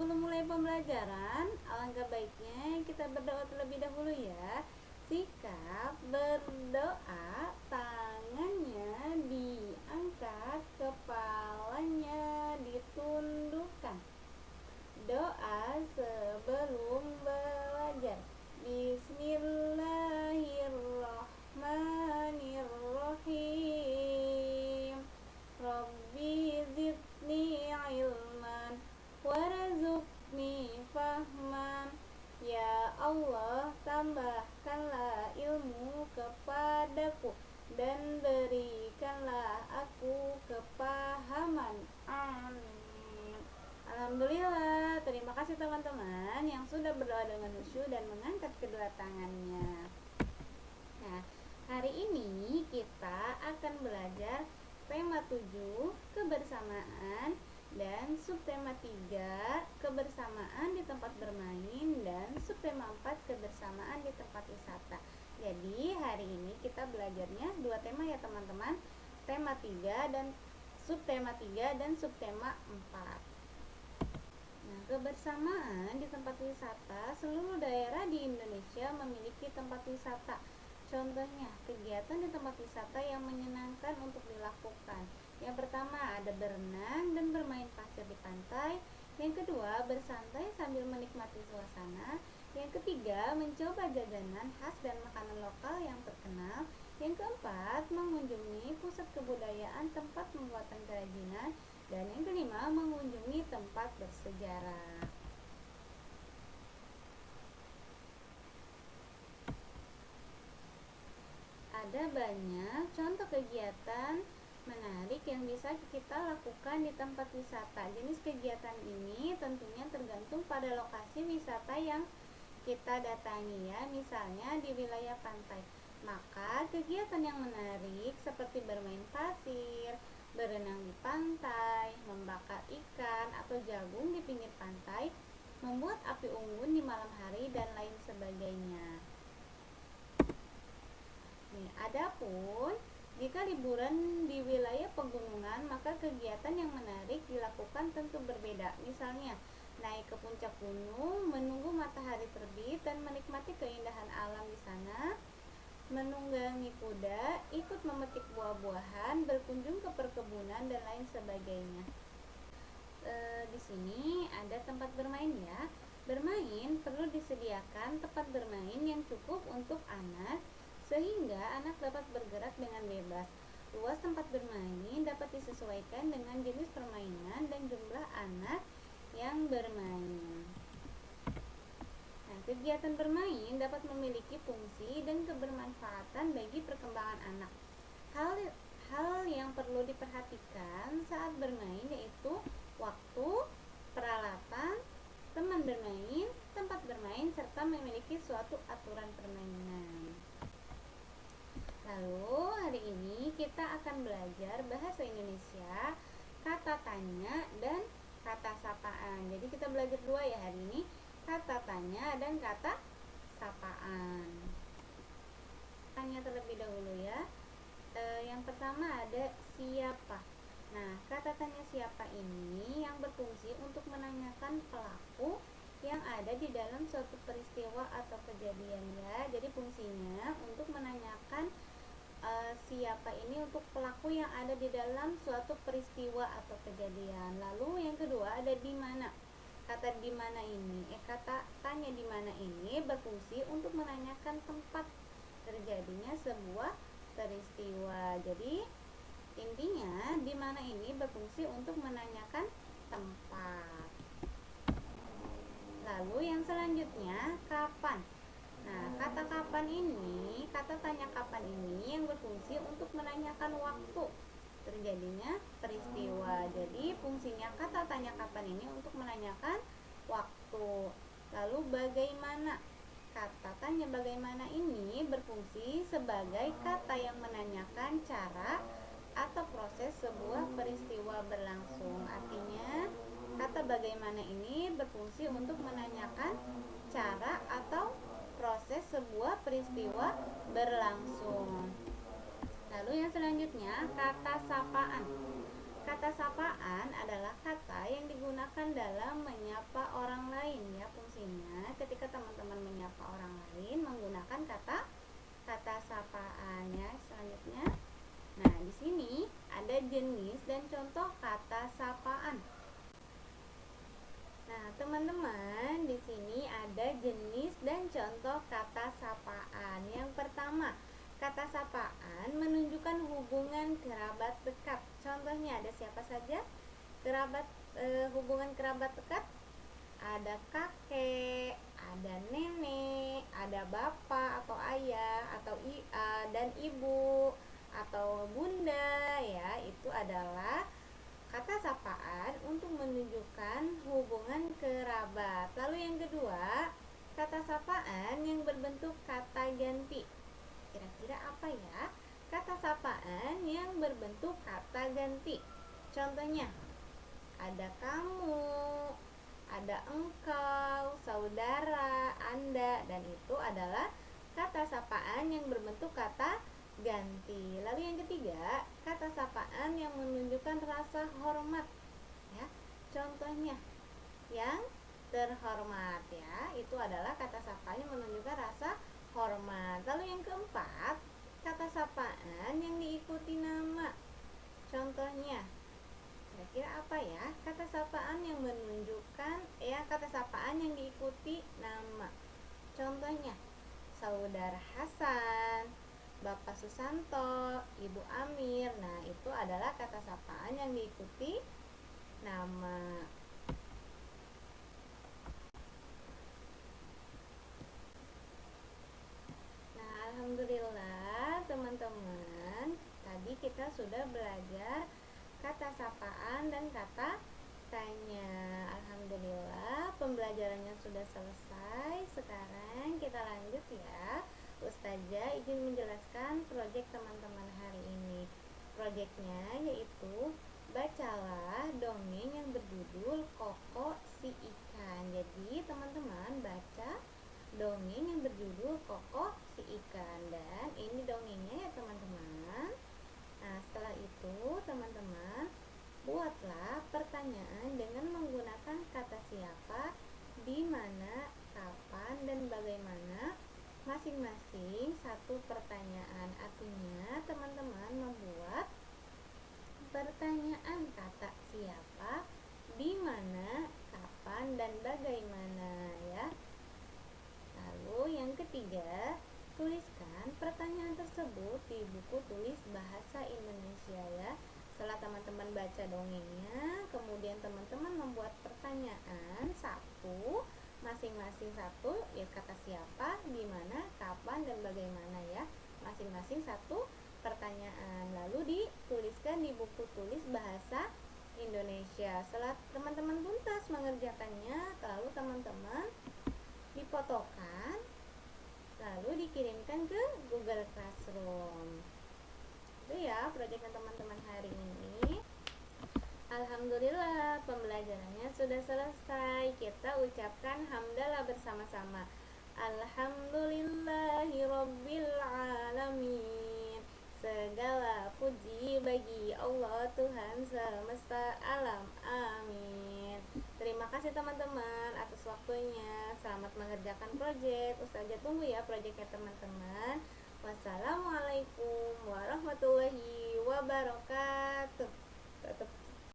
sebelum mulai pembelajaran, alangkah baiknya kita berdoa terlebih dahulu ya. Sikap berdoa, tangannya diangkat, kepalanya ditundukkan. Doa sebelum belajar. Bismillahirrahmanirrahim. Rabbi zidni ilman warzuqni fahman. Ya Allah, tambahkanlah ilmu kepadaku dan berikanlah aku kepahaman. Amin. Alhamdulillah, terima kasih teman-teman yang sudah berdoa dengan khusyuk dan mengangkat kedua tangannya. Nah, hari ini kita akan belajar tema 7, kebersamaan, dan subtema 3, kebersamaan di tempat bermain, dan subtema 4, kebersamaan di tempat wisata. Jadi, hari ini kita belajarnya dua tema ya teman-teman, tema 3 dan subtema 4. Nah, kebersamaan di tempat wisata, seluruh daerah di Indonesia memiliki tempat wisata. Contohnya, kegiatan di tempat wisata yang menyenangkan untuk dilakukan. Yang pertama, ada berenang dan bermain pasir di pantai. Yang kedua, bersantai sambil menikmati suasana. Yang ketiga, mencoba jajanan khas dan makanan lokal yang terkenal. Yang keempat, mengunjungi pusat kebudayaan, tempat pembuatan kerajinan. Dan yang kelima, mengunjungi tempat bersejarah. Ada banyak contoh kegiatan menarik yang bisa kita lakukan di tempat wisata. Jenis kegiatan ini tentunya tergantung pada lokasi wisata yang kita datangi ya. Misalnya di wilayah pantai, maka kegiatan yang menarik seperti bermain pasir, berenang di pantai, membakar ikan atau jagung di pinggir pantai, membuat api unggun di malam hari, dan lain sebagainya. Adapun jika liburan di wilayah pegunungan, maka kegiatan yang menarik dilakukan tentu berbeda. Misalnya, naik ke puncak gunung, menunggu matahari terbit dan menikmati keindahan alam di sana, menunggangi kuda, ikut memetik buah-buahan, berkunjung ke perkebunan, dan lain sebagainya. Di sini ada tempat bermain ya. Bermain perlu disediakan tempat bermain yang cukup untuk anak, sehingga anak dapat bergerak dengan bebas. Luas tempat bermain dapat disesuaikan dengan jenis permainan dan jumlah anak yang bermain. Nah, kegiatan bermain dapat memiliki fungsi dan kebermanfaatan bagi perkembangan anak. Hal yang perlu diperhatikan saat bermain yaitu waktu, peralatan, teman bermain, tempat bermain, serta memiliki suatu aturan permainan. Lalu hari ini kita akan belajar bahasa Indonesia, kata tanya dan kata sapaan. Jadi kita belajar dua ya hari ini, kata tanya dan kata sapaan. Tanya terlebih dahulu ya. Yang pertama ada siapa. Nah, kata tanya siapa ini yang berfungsi untuk menanyakan pelaku yang ada di dalam suatu peristiwa atau kejadian ya. Jadi fungsinya untuk menanyakan siapa ini untuk pelaku yang ada di dalam suatu peristiwa atau kejadian. Lalu yang kedua ada di mana. Kata di mana ini, kata tanya di mana ini berfungsi untuk menanyakan tempat terjadinya sebuah peristiwa. Jadi intinya di mana ini berfungsi untuk menanyakan tempat. Lalu yang selanjutnya kapan. Nah, kata kapan ini, kata tanya kapan ini yang berfungsi untuk menanyakan waktu terjadinya peristiwa. Jadi fungsinya kata tanya kapan ini untuk menanyakan waktu. Lalu bagaimana. Kata tanya bagaimana ini berfungsi sebagai kata yang menanyakan cara atau proses sebuah peristiwa berlangsung. Artinya kata bagaimana ini berfungsi untuk menanyakan cara atau proses sebuah peristiwa berlangsung. Lalu yang selanjutnya kata sapaan. Kata sapaan adalah kata yang digunakan dalam menyapa orang lain ya. Fungsinya ketika teman-teman menyapa orang lain menggunakan kata sapaan ya. Selanjutnya, nah di sini ada jenis dan contoh kata sapaan. Nah, teman-teman, di sini ada jenis dan contoh kata sapaan. Yang pertama, kata sapaan menunjukkan hubungan kerabat dekat. Contohnya ada siapa saja? Hubungan kerabat dekat ada kakek, ada nenek, ada bapak atau ayah atau dan ibu atau bunda ya. Itu adalah kata sapaan untuk menunjukkan hubungan kerabat. Lalu yang kedua, kata sapaan yang berbentuk kata ganti. Kira-kira apa ya? Kata sapaan yang berbentuk kata ganti. Contohnya, ada kamu, ada engkau, saudara, Anda, dan itu adalah kata sapaan yang berbentuk kata ganti. Lalu yang ketiga, kata sapaan yang menunjukkan rasa hormat ya. Contohnya, yang terhormat ya, itu adalah kata sapaan yang menunjukkan rasa hormat. Lalu yang keempat, kata sapaan yang diikuti nama. Contohnya, kira-kira apa ya? Kata sapaan yang menunjukkan kata sapaan yang diikuti nama. Contohnya, saudara Hasan, Bapak Susanto, Ibu Amir. Nah, itu adalah kata sapaan yang diikuti nama. Nah, alhamdulillah teman-teman, tadi kita sudah belajar kata sapaan dan kata tanya. Alhamdulillah pembelajarannya sudah selesai. Sekarang kita lanjut ya. Ustazah izin menjelaskan proyek teman-teman hari ini. Proyeknya yaitu bacalah dongeng yang berjudul Koko si Ikan. Jadi teman-teman baca dongeng yang berjudul Koko si Ikan, dan ini dongengnya ya teman-teman. Nah, setelah itu teman-teman buatlah pertanyaan dengan menggunakan kata siapa, di mana, kapan, dan bagaimana, masing-masing satu pertanyaan. Artinya teman-teman membuat pertanyaan kata siapa, di mana, kapan, dan bagaimana ya. Lalu yang ketiga, tuliskan pertanyaan tersebut di buku tulis bahasa Indonesia ya. Setelah teman-teman baca dongengnya, kemudian teman-teman membuat pertanyaan satu, masing-masing satu, ya kata siapa, di mana, kapan, dan bagaimana ya. Masing-masing satu pertanyaan. Lalu dituliskan di buku tulis bahasa Indonesia. Setelah teman-teman tuntas mengerjakannya, lalu teman-teman difotokan lalu dikirimkan ke Google Classroom. Itu ya proyeknya teman-teman hari ini. Alhamdulillah pembelajarannya sudah selesai. Kita ucapkan hamdalah bersama-sama. Alhamdulillahirabbil alamin. Segala puji bagi Allah Tuhan semesta alam. Amin. Terima kasih teman-teman atas waktunya. Selamat mengerjakan proyek. Ustazah tunggu ya proyeknya teman-teman. Wassalamualaikum warahmatullahi wabarakatuh.